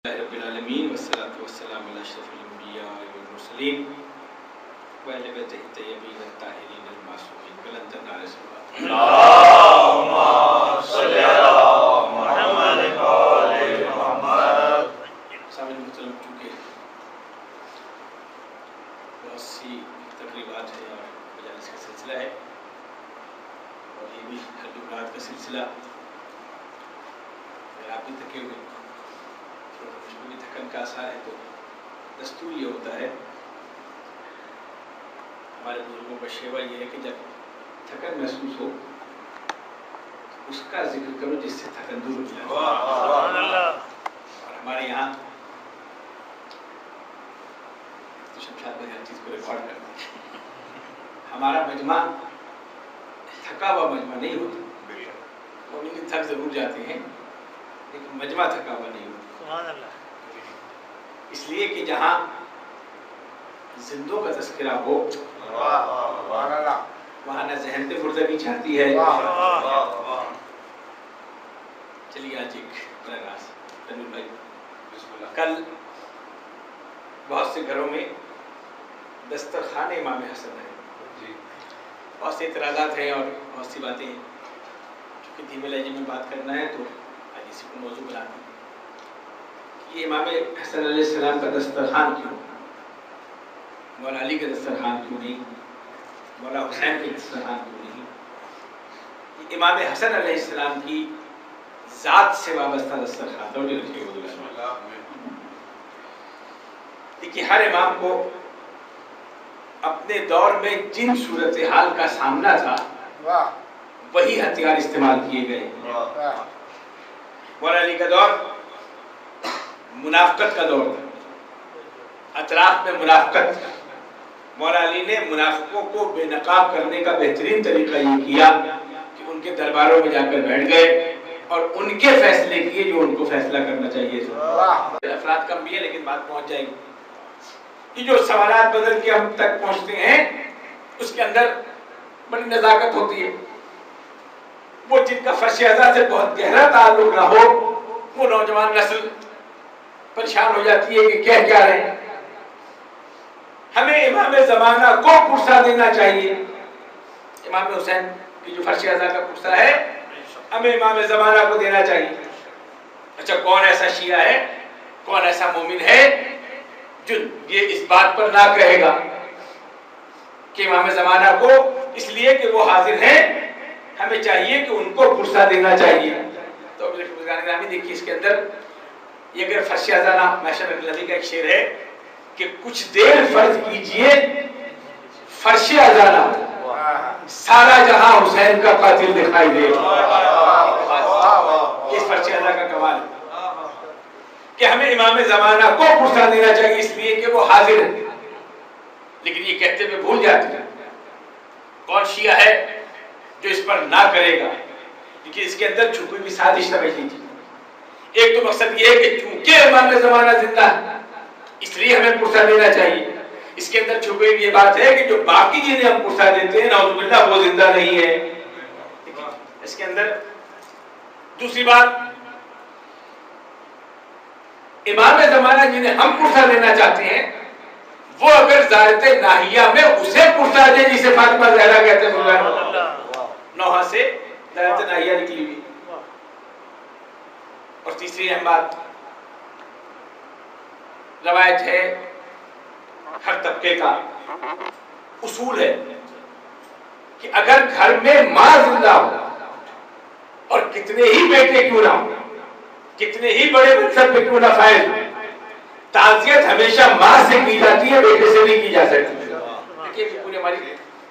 رب العالمین والصلاة والسلام علی اشرف الانبیاء والمرسلین وآل بیتہ الطیبین الطاہرین المعصومین بلند نعرہ صلوات اللہم صلی علی محمد وآل محمد۔ سامعین محترم، چونکہ بہت سی تقریبات ہیں اور مجالس کا سلسلہ ہے اور یہ بھی حلقات کا سلسلہ، اگر آپ بھی تھکے ہوئے مجبوری تھکن کا اثر ہے تو دستور یہ ہوتا ہے، ہمارے بزرگوں کا شیوا یہ ہے کہ جب تھکن محسوس ہو اس کا ذکر کرو جس سے تھکن دور ہو جائے۔ اور ہمارے یہاں تو شمشاد بھائی ہر چیز کو ریکارڈ کرتے ہیں، ہمارا مجمع تھکا ہوا مجمع نہیں ہوتا، مومن تھک ضرور جاتے ہیں لیکن مجمع تھکا ہوا نہیں ہوتا، اس لیے کہ جہاں زندوں کا تذکرہ ہو وہاں نہ ذہن پہ فردگی چاہتی ہے۔ چلیے آج ایک بڑا راز تنویر بھائی، کل بہت سے گھروں میں دسترخوان امام حسن ہے، بہت سے اعتراضات ہیں اور بہت سی باتیں ہیں، چونکہ دھیمے لہجے میں بات کرنا ہے تو آج اسی کو موضوع بناتے ہیں۔ یہ امام حسن علیہ السلام کا دسترخوان کیوں، مولا علی کا دسترخوان کیوں نہیں، مولا حسین کے دسترخوان کیوں نہیں، یہ امام حسن علیہ السلام کی ذات سے وابستہ دسترخوان تھا۔ دیکھیے، ہر امام کو اپنے دور میں جن صورتحال کا سامنا تھا وہی ہتھیار استعمال کیے گئے۔ مولا علی کا دور منافقت کا دور تھا، اطراف میں منافقت تھا، مولا علی نے منافقوں کو بے نقاب کرنے کا بہترین طریقہ یہ کیا کہ ان کے درباروں میں جا کر بیٹھ گئے اور ان کے فیصلے کیے جو ان کو فیصلہ کرنا چاہیے تھا۔ افراد کم بھی ہے لیکن بات پہنچ جائے گی کہ جو سوالات بدل کے ہم تک پہنچتے ہیں اس کے اندر بڑی نزاکت ہوتی ہے۔ وہ جن کا فرش ازا سے بہت گہرا تعلق نہ ہو وہ نوجوان نسل پریشان ہو جاتی ہے کہ کہہ کیا رہے ہیں۔ ہمیں امام زمانہ کو پرسہ دینا چاہیے۔ امام حسین کی جو فرش ازا کا پرسہ ہے ہمیں امام زمانہ کو دینا چاہیے۔ اچھا، کون ایسا شیعہ ہے، کون ایسا مومن ہے جو یہ اس بات پر نہ کہے گا کہ امام زمانہ کو اس لیے کہ وہ حاضر ہیں ہمیں چاہیے کہ ان کو پرسہ دینا چاہیے۔ تو دیکھیے اس کے اندر یہ اگر فرش ازانہ محشر نبی کا ایک شعر ہے کہ کچھ دیر فرض کیجئے فرش ازانہ سارا جہاں حسین کا قاتل دکھائی دے۔ اس فرش ازانہ کا کمال ہے کہ ہمیں امام زمانہ کو پرسہ دینا چاہیے اس لیے کہ وہ حاضر ہے، لیکن یہ کہتے ہوئے بھول جاتے ہیں کون شیعہ ہے جو اس پر نہ کرے گا۔ لیکن اس کے اندر چھپی ہوئی سازش سمجھ لیجیے۔ ایک تو مقصد یہ ہے کہ چونکہ امام زمانہ زندہ ہے اس لیے ہمیں پرسہ دینا چاہیے، اس کے اندر چھپی ہوئی یہ بات ہے کہ جو باقی جنہیں ہم پرسہ دیتے ہیں نعوذ باللہ وہ زندہ نہیں ہے۔ اس کے اندر دوسری بات، امام زمانہ جنہیں ہم پرسہ دینا چاہتے ہیں وہ اگر زائرت ناہیہ میں اسے پرسہ دے جسے فاطمہ زہرا کہتے ہیں، نوحہ سے زائرت ناہیہ نکلی ہوئی۔ اور تیسری اہم بات، روایت ہے ہر طبقے کا اصول ہے کہ اگر گھر میں ماں زندہ ہو اور کتنے ہی بیٹے کیوں نہ ہو، کتنے ہی بڑے منصب پہ کیوں نہ فائز ہو، تعزیت ہمیشہ ماں سے کی جاتی ہے، بیٹے سے نہیں کی جا سکتی۔ دیکھیے پوری ہماری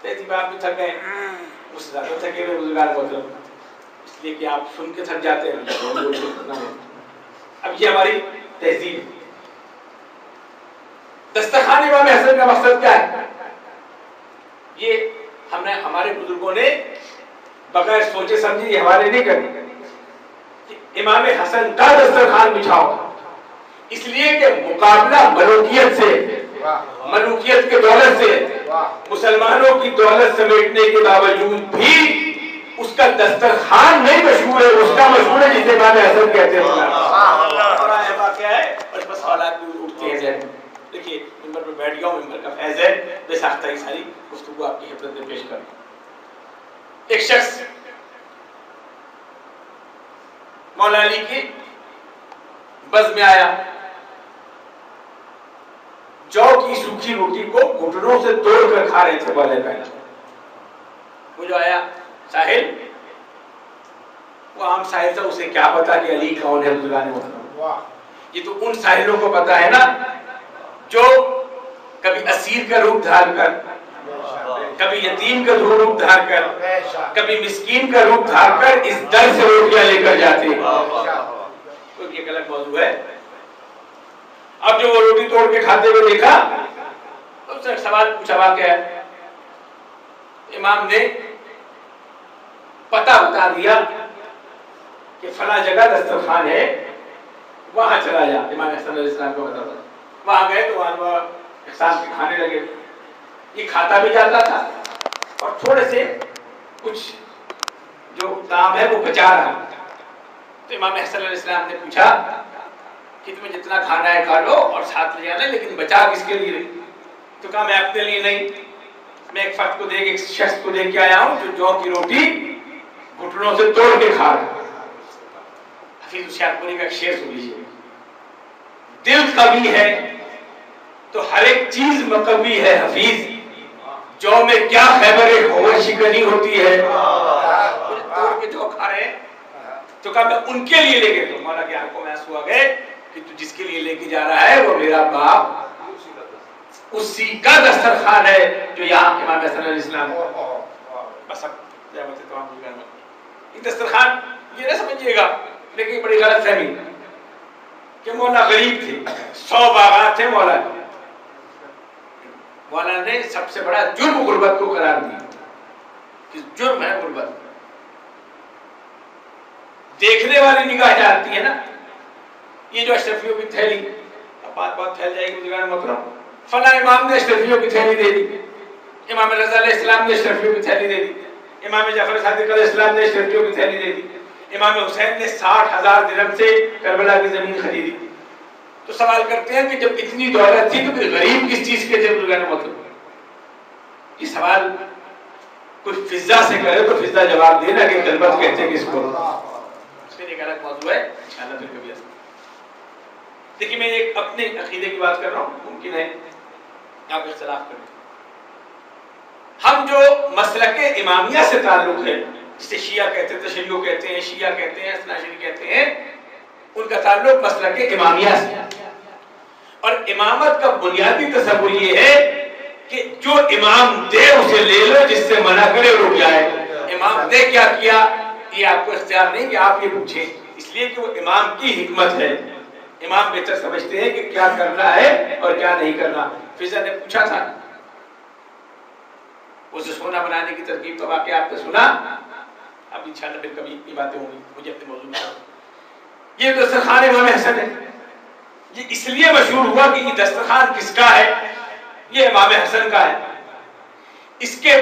تہذیب آپ بھی تھک گئے ہیں، اس سے زیادہ تھکے ہوئے بزرگان محترم، اس لیے کہ آپ سن کے تھک جاتے ہیں۔ اب یہ ہماری تہذیب، دسترخوان امام حسن کا مقصد کیا ہے؟ یہ ہمارے بزرگوں نے بغیر سوچے سمجھے یہ حوالے نہیں کرتے کہ امام حسن کا دسترخوان بچھاؤ، اس لیے کہ مقابلہ ملوکیت سے، ملوکیت کے دولت سے، مسلمانوں کی دولت سمیٹنے کے باوجود بھی اس کا دسترخوان نہیں مشہور ہے، اس کا مشہور ہے جسے امام حسن کہتے ہیں۔ کیا ہے اور اس پر سوالات بھی اٹھتے ہیں ذہن میں. دیکھیے ممبر پہ بیٹھ گیا ہوں, ممبر کا فیض ہے, بے ساختہ ہی ساری گفتگو آپ کی خدمت میں پیش کروں. ایک شخص مولا علی کی بز میں آیا, جو کی سوکھی روٹی کو گھٹنوں سے توڑ کر کھا رہے تھے والے پہلے. وہ جو آیا ساحل, وہ عام ساحل تھا, اسے کیا پتا کہ علی کون ہے بزرگان محترم. یہ تو ان ساحلوں کو پتا ہے نا جو کبھی اسیر کا روپ دھار کر, کبھی یتیم کا روپ دھار کر, کبھی مسکین کا روپ دھار کر اس در سے روٹیاں لے کر جاتے ہیں. تو یہ ایک الگ موضوع ہے. اب جو وہ روٹی توڑ کے کھاتے ہوئے دیکھا تو اس نے سوال پوچھا, واقعہ ہے. امام نے پتہ بتا دیا کہ فلاں جگہ دسترخوان ہے, وہاں چلا جا. امام حسن علیہ السلام کو بتا دیا. وہاں گئے تو وہاں احسان کے کھانے لگے. یہ کھاتا بھی جاتا تھا اور تھوڑے سے کچھ جو کام ہے وہ بچا رہا. تو امام حسن علیہ السلام نے پوچھا کہ تمہیں جتنا کھانا ہے کھا لو اور ساتھ لے جانا, لیکن بچا کس کے لیے؟ تو کہا میں اپنے لیے نہیں, میں ایک فرد کو دیکھ, ایک شخص کو دیکھ کے آیا ہوں جو کی روٹی گھٹنوں سے توڑ کے کھا رہا. حفیظ ہوشیارپوری کا ایک شعر سن لیجیے. دل قوی ہے تو ہر ایک چیز مقوی ہے حفیظ, جو میں کیا خیبر ہوا شکنی ہوتی ہے. توڑ کے جو کھا رہے ہیں تو کہا میں ان کے لیے لے کے, تو مولا کی آنکھوں میں آنسو آ گئے کہ تو جس کے لیے لے کے جا رہا ہے وہ میرا باپ اسی کا دسترخوان ہے جو یہاں امام حسن علیہ السلام. بس اب یہ دسترخوان یہ نہ سمجھیے گا, لیکن بڑی غلط فہمی کہ مولا غریب تھے, 100 باغات تھے مولا. مولا نے سب سے بڑا جرم غربت کو قرار دیا کہ جرم ہے غربت. دیکھنے والی نگاہ جانتی ہے نا, یہ جو اشرفیوں کی تھیلی, اب بات پھیل جائے گی بزرگان محترم, فلاں امام نے اشرفیوں کی تھیلی دے دی, امام رضا علیہ السلام نے اشرفیوں کی تھیلی دے دی, امام جعفر صادق علیہ السلام نے اشرفیوں کی تھیلی دے دی, امام حسین نے 60,000 درہم سے کربلا کی زمین خریدی. تو سوال کرتے ہیں کہ جب اتنی دولت تھی تو پھر غریب کس چیز کے تھے بزرگان محترم؟ یہ سوال کوئی فضا سے کرے تو فضا جواب دینا کہ غربت کہتے ہیں کس کو. اس میں ایک الگ موضوع ہے, انشاءاللہ پھر کبھی ایسا. دیکھیے میں ایک اپنے عقیدے کی بات کر رہا ہوں, ممکن ہے آپ اختلاف کریں. ہم جو مسلک امامیہ سے تعلق ہے, جسے شیعہ کہتے ہیں, تشیع کہتے ہیں, شیعہ کہتے ہیں, اثنا عشری کہتے ہیں, ان کا تعلق مسلک امامیہ سے. اور امامت کا بنیادی تصور یہ ہے کہ جو امام دے اسے لے لو, جس سے منع کرے رک جائے. امام نے کیا کیا یہ آپ کو اختیار نہیں کہ آپ یہ پوچھیں, اس لیے کہ وہ امام کی حکمت ہے. امام بہتر سمجھتے ہیں کہ کیا کرنا ہے اور کیا نہیں کرنا. فضا نے پوچھا تھا, اسے سونا بنانے کی ترکیب کا واقعہ آپ نے سنا, اب انشاءاللہ پھر کبھی یہ باتیں ہوں گی. مجھے اپنے موضوع میں یہ دسترخوان امام حسن ہے, یہ اس لیے مشہور ہوا کہ یہ دسترخوان کس کا ہے؟ یہ امام حسن کا ہے. اس کے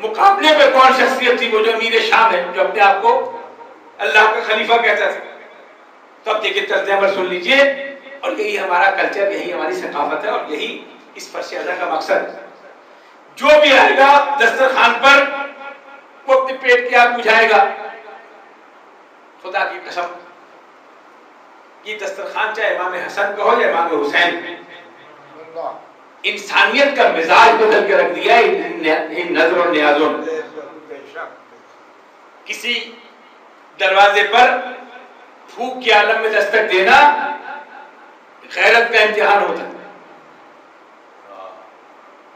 مقابلے میں کون شخصیت تھی؟ وہ جو امیر شام ہے, جو اپنے آپ کو اللہ کا خلیفہ کہتا تھا. تو اب دیکھیں طرز عمل سن لیجئے, اور یہی ہمارا کلچر, یہی ہماری ثقافت ہے, اور یہی اس فرش ادا کا مقصد ہے. جو بھی آئے گا دسترخوان پر وہ اپنے پیٹ کی آگ بجھائے گا. خدا کی قسم یہ دسترخوان چاہے امام حسن کا ہو یا امام حسین, انسانیت کا مزاج بدل کے رکھ دیا ان نظر و نیازوں. کسی دروازے پر پھوک کے عالم میں دستک دینا غیرت کا امتحان ہوتا ہے.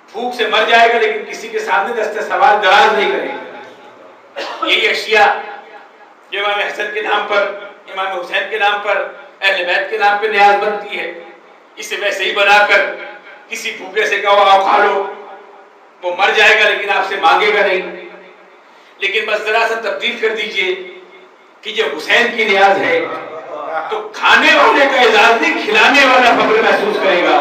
پھوک سے مر جائے گا لیکن کسی کے سامنے دست سوال دراز نہیں کرے گا. یہی اشیاء جو امام حسن کے نام پر, امام حسین کے نام پر, اہل بیت کے نام پہ نیاز بنتی ہے, اسے ویسے ہی بنا کر کسی بھوکے سے کہو آؤ کھا لو, وہ مر جائے گا لیکن آپ سے مانگے گا نہیں. لیکن بس ذرا سا تبدیل کر دیجئے کہ یہ حسین کی نیاز ہے تو کھانے والے کا اعزاز نہیں, کھلانے والا فخر محسوس کرے گا.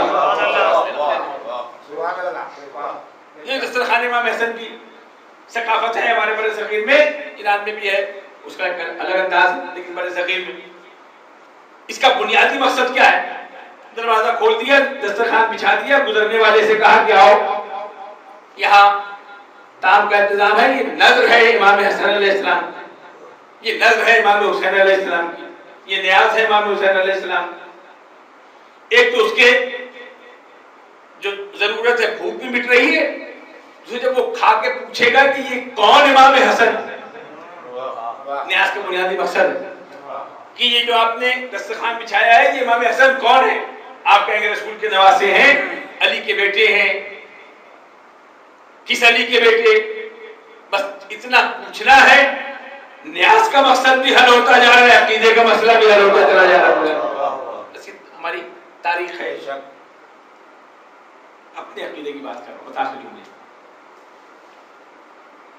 یہ دسترخوان امام حسن کی ثقافت ہے ہمارے بر صغیر میں. ایران میں بھی ہے, اس کا ایک الگ انداز, لیکن بر صغیر میں اس کا بنیادی مقصد کیا ہے کھول دیا، دسترخوان بچھا دیا، گزرنے والے سے کہا کہ آؤ یہاں طعام کا انتظام ہے، یہ نذر ہے امام حسن علیہ السلام، یہ نذر ہے امام حسین علیہ السلام کی، یہ نیاز ہے امام حسین علیہ السلام۔ ایک تو اس کے جو ضرورت ہے بھوک بھی مٹ رہی ہے، دوسرے جب وہ کھا کے پوچھے گا کہ یہ کون امام حسن، نیاز کا بنیادی مقصد ہے کہ یہ جو آپ نے دسترخوان بچھایا ہے یہ امام حسن کون ہے؟ آپ کہیں گے رسول کے نواسے ہیں، علی کے بیٹے ہیں۔ کس علی کے بیٹے؟ بس اتنا پوچھنا ہے، نیاز کا مقصد بھی حل ہوتا جا رہا ہے، عقیدے کا مسئلہ بھی حل ہوتا چلا جا رہا ہے۔ بس ہماری تاریخ ہے، اپنے عقیدے کی بات کر رہا ہوں، بتا سکوں گے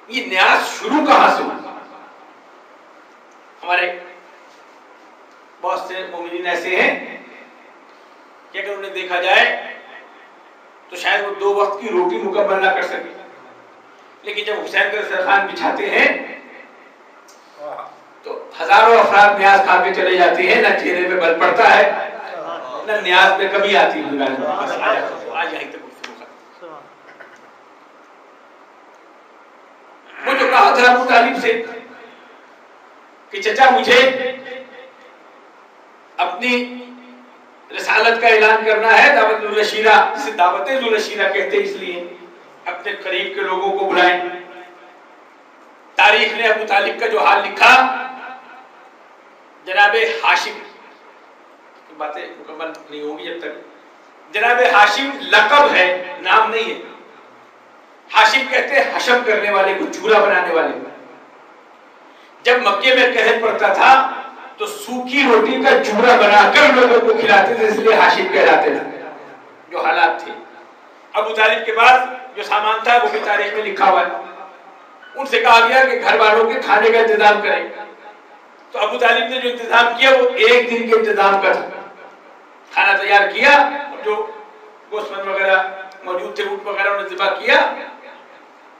یہ نیاز شروع کہاں سے ہوا؟ ہمارے بہت سے مومنین ایسے ہیں کہ اگر انہیں دیکھا جائے تو شاید وہ 2 وقت کی روٹی مکمل نہ کر سکے، لیکن جب حسین کا دسترخوان بچھاتے ہیں تو ہزاروں افراد نیاز کھا کے چلے جاتے ہیں، نہ چہرے پہ بل پڑتا ہے نہ نیاز پہ کمی آتی ہے۔ آج یہیں تک گفتگو ختم۔ وہ جو کہا تھا ابو طالب سے کہ چچا مجھے اپنی رسالت کا اعلان کرنا ہے، دعوت ذوالشیرہ، جسے دعوت ذوالشیرہ کہتے ہیں، اس لیے اپنے قریب کے لوگوں کو بلائیں۔ تاریخ نے ابو طالب کا جو حال لکھا، جناب ہاشم، باتیں مکمل نہیں ہوگی جب تک، جناب ہاشم لقب ہے، نام نہیں ہے۔ ہاشم کہتے ہیں حشم کرنے والے کو، چورا بنانے والے کو۔ جب مکے میں قحط پڑتا تھا تو سوکھی روٹی کا چورا بنا کر لوگوں کو کھلاتے تھے، اس لیے ہاشم کہلاتے تھے۔ جو حالات تھے، ابو طالب کے پاس جو سامان تھا وہ بھی تاریخ میں لکھا ہوا ہے۔ ان سے کہا گیا کہ گھر والوں کے کھانے کا انتظام کریں، تو ابو طالب نے جو انتظام کیا وہ 1 دن کے انتظام کا تھا۔ کھانا تیار کیا، جو گوشت وغیرہ موجود تھے، اونٹ وغیرہ انہیں ذبح کیا،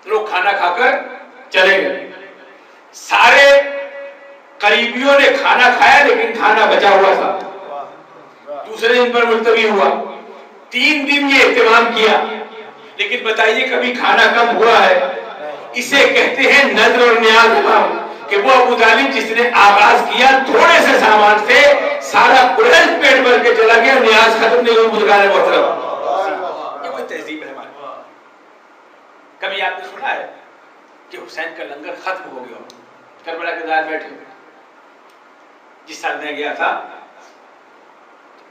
لوگ کھانا کھا کر چلے گئے۔ سارے قریبیوں نے کھانا کھایا لیکن کھانا بچا ہوا تھا، دوسرے دن پر ملتوی ہوا۔ 3 دن یہ اہتمام کیا، لیکن بتائیے کبھی کھانا کم ہوا ہے؟ اسے کہتے ہیں نذر اور نیاز امام، کہ وہ ابو طالب جس نے آغاز کیا تھوڑے سے سامان سے، سارا قریش پیٹ بھر کے چلا گیا، نیاز ختم نہیں ہوئی۔ بزرگان محترم، یہ کوئی تہذیب ہے ہماری؟ کبھی آپ نے سنا ہے کہ حسین کا لنگر ختم ہو گیا؟ کربلا کے دار بیٹھے ہوئے، جس سال میں گیا تھا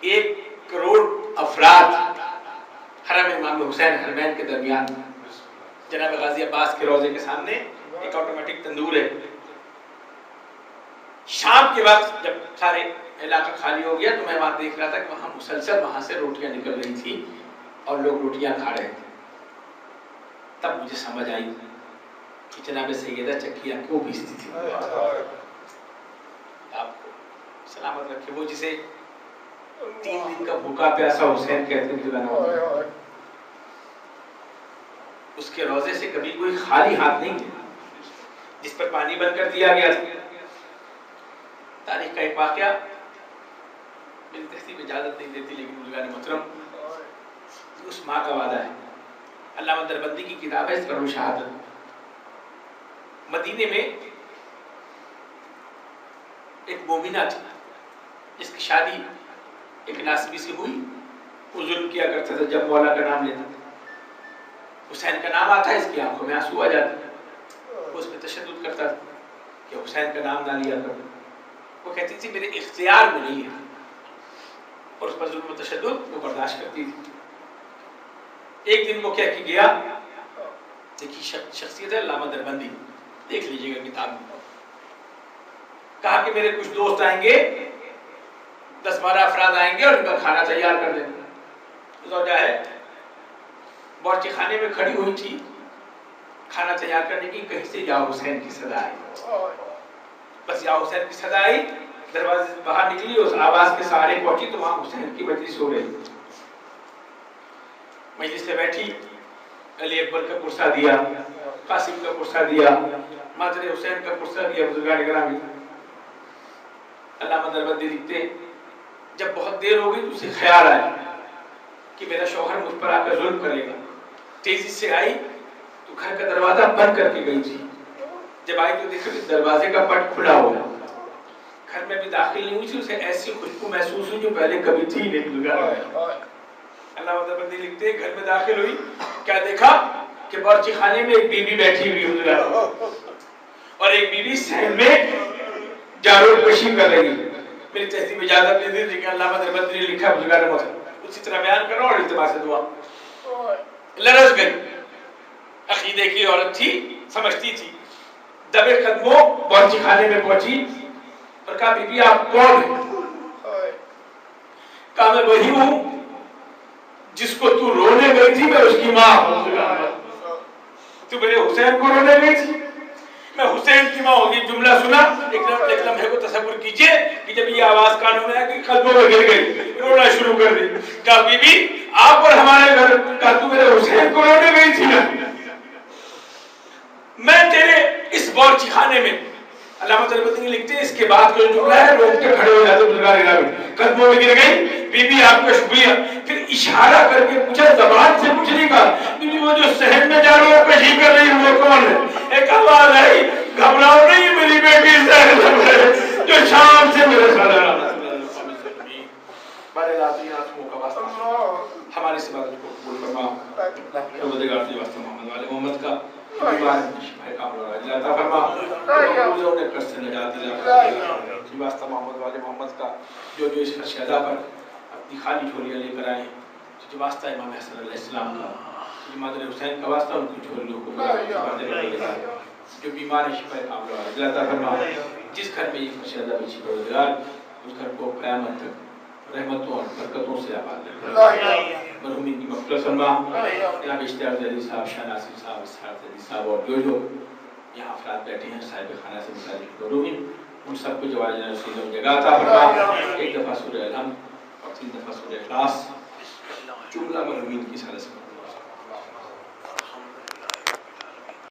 1 کروڑ افراد حرم امام حسین حرمین کے درمیان، جناب غازی عباس کے روضے کے سامنے ایک آٹومیٹک تندور ہے۔ شام کے وقت جب سارے علاقہ خالی ہو گیا تو میں وہاں دیکھ رہا تھا کہ وہاں مسلسل وہاں سے روٹیاں نکل رہی تھی اور لوگ روٹیاں کھا رہے تھے۔ تب مجھے سمجھ آئی کہ جناب سیدہ چکیاں کیوں بیچتی تھی۔ آپ کو سلامت رکھے، وہ جسے 3 دن کا بھوکا پیاسا حسین کہتے تھے، اس کے روزے سے کبھی کوئی خالی ہاتھ نہیں گیا، جس پر پانی بند کر دیا گیا تھا۔ تاریخ کا ایک واقعہ میری تہذیب اجازت نہیں دیتی، لیکن بزرگان محترم اس ماں کا وعدہ ہے۔ علامہ دربندی کی کتاب ہے ذکر شہادت۔ مدینے میں ایک مومنہ تھی جس کی شادی ایک ناسبی سے ہوئی۔ وہ ظلم کیا کرتا تھا، جب مولا کا نام لیتا تھا حسین کا نام آتا ہے اس کی آنکھوں میں آنسو آ جاتے، وہ اس پہ تشدد کرتا تھا کہ حسین کا نام نہ لیا کرو۔ وہ کہتی تھی میرے اختیار میں نہیں ہے، اور اس پر ظلم و تشدد وہ برداشت کرتی تھی۔ ایک دن وہ کہہ کے گیا، دیکھی شخصیت ہے علامہ دربندی، دیکھ لیجئے گا کتاب میں، کہا کہ میرے کچھ دوست آئیں گے، 10-12 افراد آئیں گے اور ان کا کھانا تیار کر دیں گے۔ زوجہ ہے باورچی خانے میں کھڑی ہوئی تھی کھانا تیار کرنے کی، کہیں سے یا حسین کی صدا آئی۔ بس یا حسین کی صدا آئی، دروازے سے باہر نکلی، اس آواز کے سہارے پہنچی تو وہاں حسین کی مجلس ہو رہی۔ مجلس سے بیٹھی، علی اکبر کا کرسا دیا، قاسم کا کرسا دیا، مادر حسین کا کرسا دیا۔ بزرگان گرامی، علامہ دربندی لکھتے جب بہت دیر ہو گئی تو اسے خیال آیا کہ میرا شوہر مجھ پر آ کر ظلم کرے گا. تیزی سے آئی تو گھر کا دروازہ بند کر کے گئی تھی. جب آئی تو دیکھا کہ دروازے کا پٹ کھلا ہوا. گھر میں بھی داخل نہیں ہوئی تھی. اسے ایسی خوشبو محسوس ہوئی جو پہلے کبھی تھی نہیں. اللہ بندی لکھتے ہیں گھر میں داخل ہوئی, کیا دیکھا کہ باورچی خانے میں ایک بیوی بیٹھی ہوئی اور ایک بیوی صحن میں جارو کشی کر رہی ہے. میری تہذیب اجازت نہیں دی کہ علامہ دیوبندی نے لکھا بزرگان محترم اسی طرح بیان کرو اور التماس دعا. لرز گئی. عقیدے کی عورت تھی, سمجھتی تھی. دبے قدموں باورچی خانے میں پہنچی اور کہا بی بی آپ کون ہیں؟ کہا میں وہی ہوں جس کو تو رونے گئی تھی, میں اس کی ماں ہوں. تو میرے حسین کو رونے گئی تھی, میں حسین کی ماں ہوگی. جملہ سنا ایک لمحے کو تصور کیجئے کہ جب یہ آواز کانوں میں آئی کہ قلبوں میں گر گئی, رونا شروع کر دی. کہا بی بی آپ اور ہمارے گھر, کہا تو میرے حسین کو رونے گئی تھی نا, میں تیرے اس باورچی خانے میں. علامہ دیوبندی لکھتے ہیں اس کے بعد جو جملہ ہے روک کے کھڑے ہو جاتے بزرگان قدموں میں گر گئی. بی بی آپ کا شکریہ. پھر اشارہ کر کے پوچھا, زبان سے پوچھنے کا, بی بی وہ جو صحن میں جا رہا ہو کشی کر رہی وہ کون ہے؟ ایک آواز آئی, گھبراؤ نہیں میری بیٹی زینب ہے جو شام سے میرے ساتھ رہا. بارے لازمی آنسوں کا واسطہ ہمارے سے بات کو قبول فرما. پروردگار سے واسطہ محمد والے محمد کا بیمار شفا کامل عاجل عطا فرما. روزوں نے قرض سے نجات دلا. واسطہ محمد والے محمد کا جو اس شہزا پر اپنی خالی جھولیاں لے کر آئے, جو واسطہ امام حسن علیہ السلام کا, مادر حسین کا واسطہ ان کی جھولیوں کو جو بیمار شفا کامل عاجل عطا فرما. جس گھر میں یہ شہزا بچی پروردگار اس گھر کو قیامت تک رحمتوں اور برکتوں سے آباد رکھے. مرحومین کی مغفرت فرما. جناب اشتیاق زیدی صاحب, شاہ ناصر صاحب, اسحاق زیدی صاحب اور جو یہاں افراد بیٹھے ہیں صاحب خانہ سے متعلق مرحومین, ان سب کو جوار جناب سیدھوں جگہ عطا فرما. ایک دفعہ سورہ الحمد اور 3 دفعہ سورہ اخلاص جملہ مرحومین کی سالہ سے